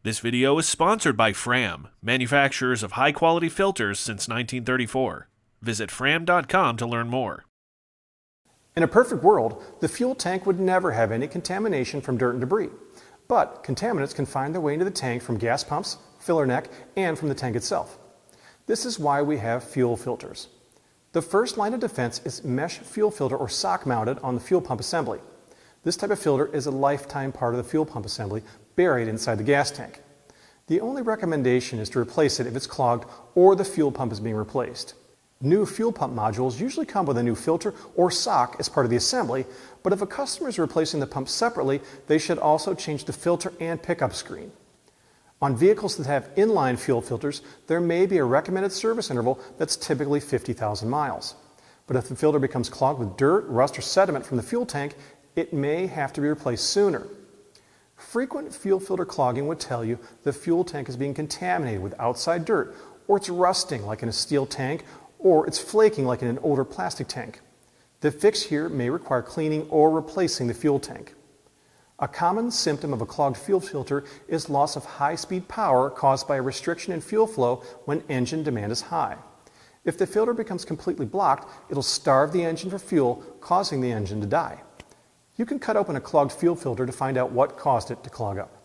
This video is sponsored by Fram, manufacturers of high-quality filters since 1934. Visit fram.com to learn more. In a perfect world, the fuel tank would never have any contamination from dirt and debris. But contaminants can find their way into the tank from gas pumps, filler neck, and from the tank itself. This is why we have fuel filters. The first line of defense is mesh fuel filter or sock mounted on the fuel pump assembly. This type of filter is a lifetime part of the fuel pump assembly buried inside the gas tank. The only recommendation is to replace it if it's clogged or the fuel pump is being replaced. New fuel pump modules usually come with a new filter or sock as part of the assembly, but if a customer is replacing the pump separately, they should also change the filter and pickup screen. On vehicles that have inline fuel filters, there may be a recommended service interval that's typically 50,000 miles. But if the filter becomes clogged with dirt, rust, or sediment from the fuel tank, it may have to be replaced sooner. Frequent fuel filter clogging would tell you the fuel tank is being contaminated with outside dirt, or it's rusting like in a steel tank, or it's flaking like in an older plastic tank. The fix here may require cleaning or replacing the fuel tank. A common symptom of a clogged fuel filter is loss of high-speed power caused by a restriction in fuel flow when engine demand is high. If the filter becomes completely blocked, it'll starve the engine for fuel, causing the engine to die. You can cut open a clogged fuel filter to find out what caused it to clog up.